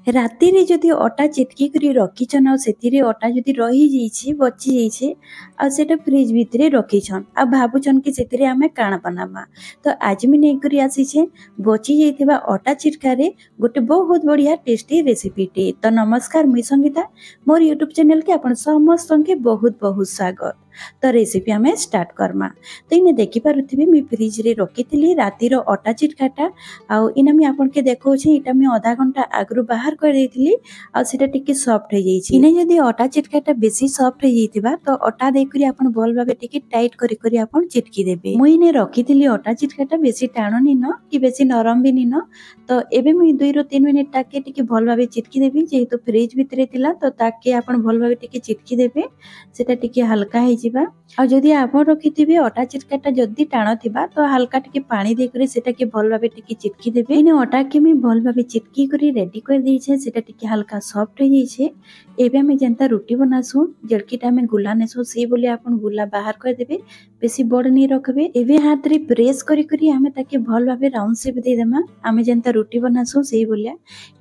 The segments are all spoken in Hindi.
राति रे जदि अटा चिटकी करी रखीछन आ सेतिरे अटा जदि रही जाइछि बची जाइछि आ सेटा फ्रिज भितरे रखीछन आ भाबुछन कि सेतिरे आमे काण बनामा तो आज मी नै करी आसीछे बची जाइथिबा अटा चिटका रे गोटे बहुत बढ़िया टेस्टी रेसिपी टे। तो नमस्कार मुई संगीता मोर यूट्यूब चैनल के आपण समस्त के बहुत बहुत स्वागत। तो रेसिपी आमे स्टार्ट करमा। तो इने देखि पारुथिबे मी फ्रिज रे रखिथिली राति रो अटा चिटकाटा आउ इना मी आपन के देखौछि इटा मी आधा घंटा आगरु बाहर कर देइथिली आ सेटा टिके सॉफ्ट हो जाइछि। इने जदी अटा चिटकाटा बेसी सॉफ्ट हो जाइथिबा तो अटा दे करी आपन भल भाबे टिके टाइट करी करी आपन चिटकी देबे। मुई इने रखिथिली अटा चिटकाटा बेसी टाणो निन कि बेसी नरम भी निन तो एबे मुई 2 रो 3 मिनिट ताके टिके भल भाबे चिटकी देबी जेहेतु फ्रिज भितरे थिला तो ताके आपन भल भाबे टिके चिटकी देबे सेटा टिके हल्का हे जिबा। आ जदी आपन रखिथिबे अटा चिटकाटा जदी टाणो थिबा तो हल्का टिके पानी दे करी सेटा के भल भाबे टिके चिटकी देबे। इने अटा के मी भल भाबे चिटकी करी रेडी कर दै छै सेटा टिके हल्का सॉफ्ट हो जाय छै। एबे हम जेंता रोटी बनासु जड़कीटा में गुला नेसु से बोले आपन गुला बाहर कर देबे बेसी बड़ नहीं रखबे। एबे हाथ रे प्रेस करी करी हमें ताके भल भाबे राउंड शेप दे देमा। हमें जेंता रोटी बनासु से बोले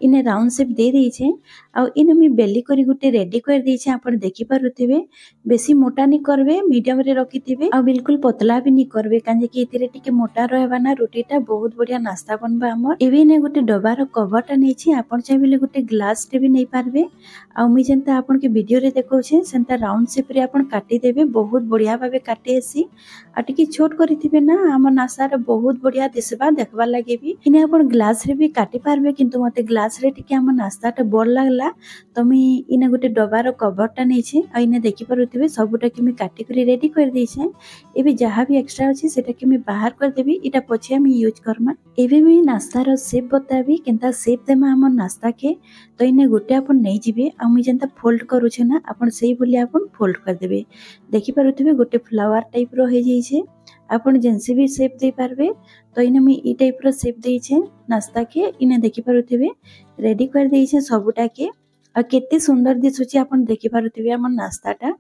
इने राउंड शेप दे दै छै आ इने मी बेली करी गुटे रेडी कर दै छै। आपन देखि पारुथिबे बेसी मोटा नहीं करबे मीडियम रे रखिथिबे आ बिल्कुल पतला भी नहीं करबे काजे कि इतिरे टिके मोटा रहबा ना रोटीटा बहुत बढ़िया नाश्ता बनबा हमर। एबे ने गुटे डबार कवरटा नै छी आपन चाहिए गुटे ग्लास टे भी नहीं पारबे आ मी जेंता आपन के वीडियो रे देखौ छै सेंता राउंड शेप रे आपन काटी देबे बहुत बढ़िया भाबे काटी आसी आ टिके छोट करिथिबे ना हमर नाश्ता रे बहुत बढ़िया दिसबा देखबा लागे भी। इने आपन ग्लास रे भी काटी पारबे किंतु मते ग्लास रे टिके हमर नाश्ताटा बड़ लागला तो मी इने गुटे डबार कवरटा नै छी आ इने देखि पारुथिबे सबुटा के मी काटी करी रेडी कर दै छै। एबे जहा भी एक्स्ट्रा अछि सेटा के मी बाहर कर देबी इटा पछे हम यूज करमा। एबे मी नाश्ता रो शेप बताबी केनता शेप देमा हमर नाश्ता के तो इने गुटे आपन नै जिबे आ मी जेंता फोल्ड करू छै ना आपन सेही बोली आपन फोल्ड कर देबे। देखि पारुथिबे गुटे फ्लावर टाइप रो हे जाय छै आपन जेंसे भी शेप दे पारबे तो इने मी ई टाइप रो शेप दे छै नाश्ता के। इने देखि पारुथिबे रेडी कर दे छै सबुटा के आ केते सुंदर दिसुची आपन देखि पारुथिबे हमर नाश्ताटा।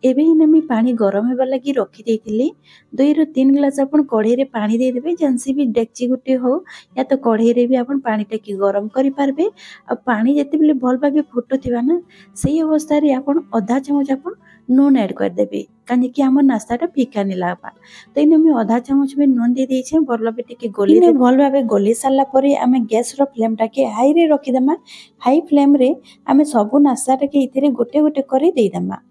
एबे इने मी पानी गरम हेबा लागि रखि देइथिली 2 रो 3 ग्लास आपन कढ़ई रे पानी दे देबे जेंसी भी डेक्ची गुटे हो या तो कढ़ई रे भी आपन पानीटा की गरम करि पारबे आ पानी जते बेले भल भाबे फुटुथिबा ना सेही अवस्था रे आपन आधा चम्मच आपन नून ऐड कर देबे काजे कि हमर नाश्ताटा फीका नि लागबा। तो इने मी आधा चम्मच में नून दे दै छै भल भाबे टिके गोली ने भल भाबे गोली साला परे हमें गैस रो फ्लेम टा के हाई रे रखि देमा। हाई फ्लेम रे हमें सबु नाश्ताटा के इथिरे गोटे गोटे करी दे देमा।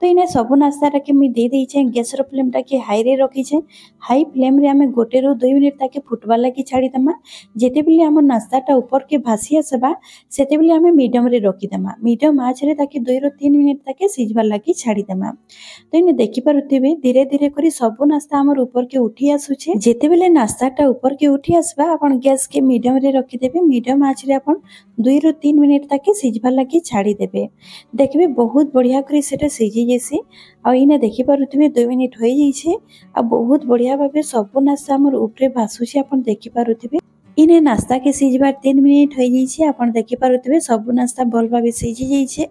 तो इने सबु नाश्ताटा के मी दे दै छै गैस रो फ्लेम टा के हाई रे रखि छै। हाई फ्लेम रे हमें गोटे रो 2 मिनिट ताके फुटवा लागि छाड़ी देमा। जेते बेले हमर नाश्ताटा ऊपर के भासी आसबा सेते बेले हमें मीडियम रे रखि देमा। मीडियम आंच रे ताके 2 रो 3 मिनिट ताके सिझबा लागि छाड़ी देमा। तो इने देखि पारुथिबे धीरे धीरे करी सबु नाश्ता हमर ऊपर के उठी आसु छै। जेते बेले नाश्ताटा ऊपर के उठी आसबा अपन गैस के मीडियम रे रखि देबे। मीडियम आंच रे अपन 2 रो 3 मिनिट ताके सिझबा लागि छाड़ी देबे। देखबे बहुत बढ़िया करी सेटा सिझी जेसी आ इने देखि पारुथिबे 2 मिनिट होई जाई छै आ बहुत बढ़िया भाबे सबु नाश्ता हमर ऊपरे भासु छै अपन देखि पारुथिबे। इने नाश्ता के सिझबार 3 मिनिट होई जाई छै अपन देखि पारुथिबे सबु नाश्ता भल भाबे सिझी जाई छै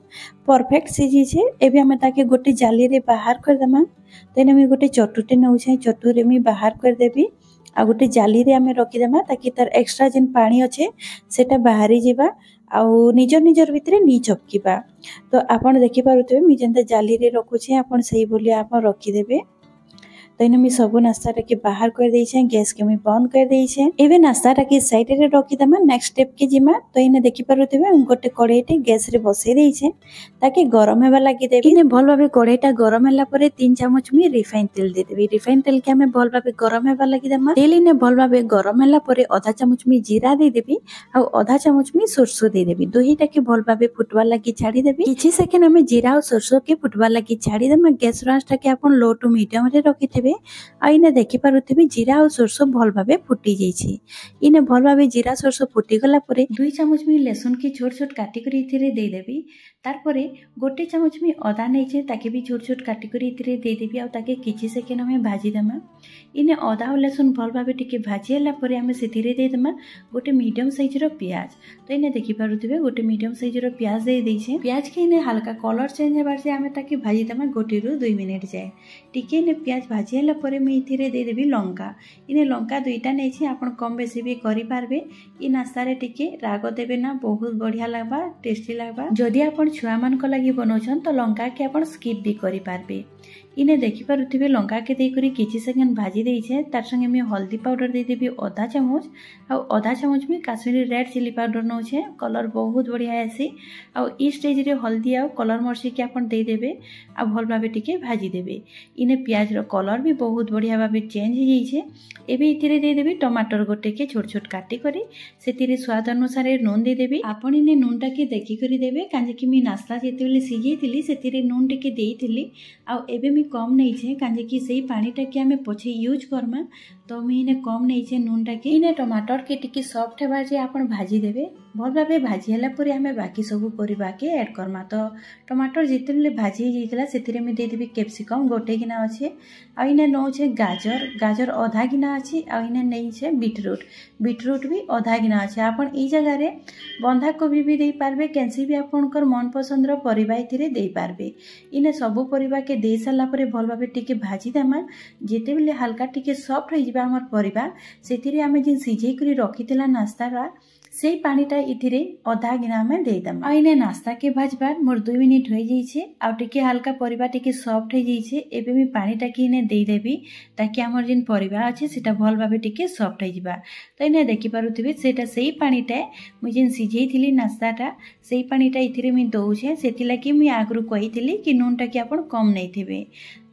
परफेक्ट सिझी छै। एबे हम ताके गोटे जाली रे बाहर कर देमा। तो इने मी गोटे चटुटे नउ छै चटु रे मी बाहर कर देबी आ गोटे जाली रे हमें रखि देमा ताकि तार एक्स्ट्रा जेन पानी अच्छे सेटा बाहरी जिबा आउ निजर निजर भितरे नी चपकीबा। तो आपन देखि पारुथिबे मी जेंता जाली रे रखु छै आपन सही बोली आपन रखि देबे। तो इने मी सबु नाश्ताटा के बाहर कर दै छै गैस के मी बंद कर दै छै। एबे नाश्ताटा के साइड रे रखि देमा नेक्स्ट स्टेप के जिमा। तो इने देखि पारुथिबे गोटे कढ़ईटे गैस रे बसै दै छै ताकि गरम हेबा लागि देबी। इने भल भाबे कढ़ईटा गरम होला परे 3 चम्मच मी रिफाइन तेल दे देबी। रिफाइन तेल के हमें भल भाबे गरम हेबा लागि देमा। तेल इने भल भाबे गरम होला परे आधा चम्मच मी जीरा दे देबी आ आधा चम्मच मी सरसों दे देबी। दोहीटा के भल भाबे फुटवा लागि छाड़ी देबी। किछि सेकेंड हमें जीरा और सरसों के फुटवा लागि छाड़ी देमा। गैस आंचटा के अपन लो टू मीडियम रे रखिथिबे। आ इने देखि पारुथिबे जीरा और सरसों भल भाबे फुटी जाइछि। इने भल भाबे जीरा सरसों फुटी गला परे 2 चम्मच मी लहसुन के छोट छोट काटी करी इथिरे दे देबी। तार परे गोटे चम्मच मी अदा नै छै ताके भी छोट छोट काटी करी इथिरे दे देबी आ ताके किछि सेकेंड हमें भाजी देमा। इने अदा और लहसुन भल भाबे टिके भाजी हला परे हमें सेथिरे दे देमा गोटे मीडियम साइज रो प्याज। तो इने देखि पारुथिबे गोटे मीडियम साइज रो प्याज दे दै छै। प्याज के इने हल्का कलर चेंज हेबार से हमें ताके भाजी देमा गोटे रो 2 मिनिट जाय। टिके ने प्याज भाजी भाजी हला परे मैं इथिरे दे देबी लंका। इने लंका दुईटा नहीं आपण कम बेसी भी करि पारबे। इ नास्ता रे टिके राग देबे ना बहुत बढ़िया लागबा, टेस्टी लागबा। जदि आपण छुआ मान को लागि बनौछन तो लंका के आपण स्किप भी करि पारबे। इने देखि पारुथिबे लंका के देई करी किछि सेकंड भाजी देई छे। तार संगे मैं हल्दी पाउडर दे देबी आधा चामच आ आधा चामच में काश्मीरी रेड चिली पाउडर नौ छे। कलर बहुत बढ़िया आसी। आ ई स्टेज रे हल्दी आ कलर मर्सी के आपण दे देबे आ भल भाबे टिके भाजी देबे। इने प्याज रो कलर भी बहुत बढ़िया भाबे चेंज हो जाई छे। एबे इथिरे दे देबी टमाटर गोटे के छोट छोट काटी करी सेतिरे स्वाद अनुसार नून दे देबी। आपण इने नून टा के देखि करी देबे काजे कि मी नास्ता जेते बेले सिजेइतिली सेतिरे नून टिके देइतिली आ एबे मी कम नहीं छे काजे कि सेही पानी टा के हमें पछे यूज करमा तो मी इने कम नहीं छे नून टा के। इने टमाटर के टिके सॉफ्ट हेबा जे आपण भाजी देबे। भल भाबे भाजी हला परे हमें बाकी सब परिबा के ऐड करमा। तो टमाटर जेते बेले भाजी जेइतला सेतिरे मी दे देबी कैप्सिकम गोटे गिना अछि आ इने नौ छे गाजर आधा गिना अछि आ इने नहीं छे बीटरूट भी आधा गिना अछि। आपण ई जगह रे बंधा कोबी भी देई पारबे, कैंसी भी आपनकर मन पसंद रो परिबा इथिरे देई पारबे। इने सब परिबा के दे साला परे भल भाबे टिके भाजी देमा। जेते बेले हल्का टिके सॉफ्ट हो जिबा हमर परिबा सेतिरे हमें जिन सिझेई करी रखितला नास्ता रा से पानीटा इथिरे आधा गिना में दे दमा। इने नास्ता के भाजबा मोर 2 मिनिट हो जाई छे आ टिके हल्का परिबा टिके सॉफ्ट हो जाई छे। एबे मी पानीटा के इने दे देबी ताकि हमर जिन परिबा अछि सेटा भल भाबे टिके सॉफ्ट हो जिबा। तो इने देखि पारुथिबे सेटा सेही पानीटा मु जिन सिझेई थिली नास्ताटा सेही पानीटा इथिरे मी दउ छे। सेतिला कि मी आगरु कहिथिली कि नूनटा के आपण कम नै थिबे।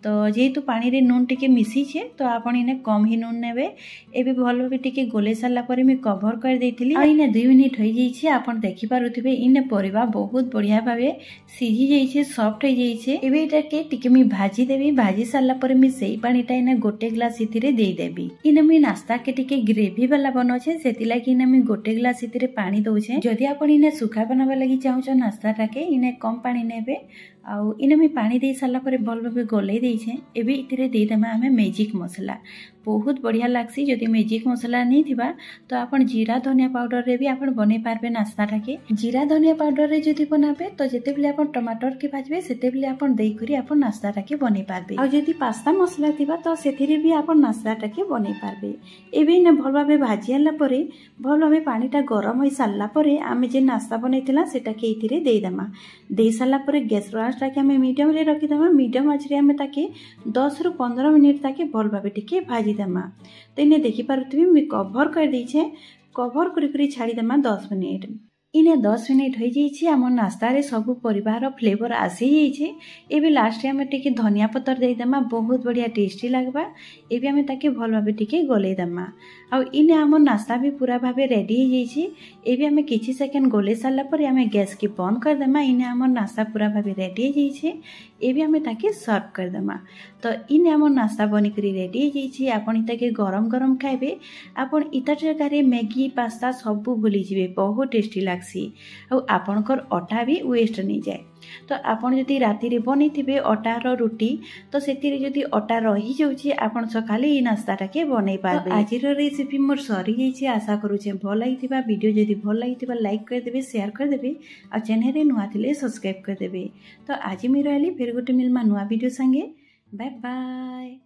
तो जेहेतु पानी रे नून टिके मिसी छे तो आपण इने कम ही नून नेबे। एबे भल भाबे टिके गोले साला परे मी कवर कर देइथिली आ इने 2 मिनिट हो जाई छे। आपण देखि पारुथिबे इने परिबा बहुत बढ़िया भाबे सिझी जाई छे, सॉफ्ट हो जाई छे। एबे एटा के टिके मी भाजी देबी। भाजी साला परे मी सेही पानीटा इने गोटे ग्लास इथिरे देई देबी। इने मी नास्ता के टिके ग्रेवी वाला बनो छे सेतिला कि इने मी गोटे ग्लास इथिरे पानी दउ छे। जदि आपण इने सुखा बनाबा लागि चाहौ छ नास्ताटा के इने कम पानी नेबे। आउ इने मी पानी दे साला परे भल भाबे गले देई छे। एबे इथिरे दे देमा हमें मैजिक मसला। बहुत बढ़िया लागसी। जदि मैजिक मसला नहीं थिबा तो आपण जीरा धनिया पाउडर रे भी आपण बने पारबे नास्ताटा के। जीरा धनिया पाउडर रे जदि बनाबे तो जेते बेले आपण टमाटर के भाजबे सेते बेले आपण देई करी आपण नास्ताटा के बने पारबे। आ जदि पास्ता मसला थिबा तो सेथिरे भी आपण नास्ताटा के बने पारबे। एबे ने भल भाबे भाजी हला परे भल भाबे पानीटा गरम होई साला परे आमे जे नास्ता बनैतिला सेटा के इथिरे देई दमा। देई साला परे गैस रास्टा के हमें मीडियम रे रखि दमा। मीडियम आंच रे हमें ताके 10 रु 15 मिनिट ताके भल भाबे टिके भाजी दमा। तो इने देखि पारुथिबे मी कवर कर दै छे। कवर करी करी छाड़ी दमा 10 मिनिट। इने 10 मिनिट हो जाई छे। हमर नास्ता रे सब परिवार फ्लेवर आसी जाई छे। एबे लास्ट रे हमें टिके धनिया पत्तर दे दमा। बहुत बढ़िया टेस्टी लागबा। एबे हमें ताके भल भाबे टिके गले दमा। आ इने हमर नास्ता भी पूरा भाबे रेडी हो जाई छे। एबे हमें किछि सेकंड गले साला परे हमें गैस के बंद कर दमा। इने हमर नास्ता पूरा भाबे रेडी हो जाई छे। एबे हमें ताके सर्व कर दमा। तो इने हमर नास्ता बनी करी रेडी हो जाई छे। आपण इताके गरम गरम खाइबे। आपण इता जगह रे मैगी पास्ता सब भूली जिवे। बहुत टेस्टी लागसी। आ आपणकर अटा भी वेस्ट नहीं जाए। तो आपण जदि राति रे बनेथिबे अटार रुटी तो सेतिरे जदि अटा रही जाउची आपण सकाले ई नास्ताटा के बनै पारबे। तो आजिर रेसिपी मोर सरी जाई छे। आशा करू छे भल लागिथिबा। वीडियो जदि भल लागिथिबा लाइक कर देबे, शेयर कर देबे आ चैनल रे नुआ थिले सब्सक्राइब कर देबे। तो आज मी रहली फेर गोटे मिलमा नुआ वीडियो संगे। Bye bye.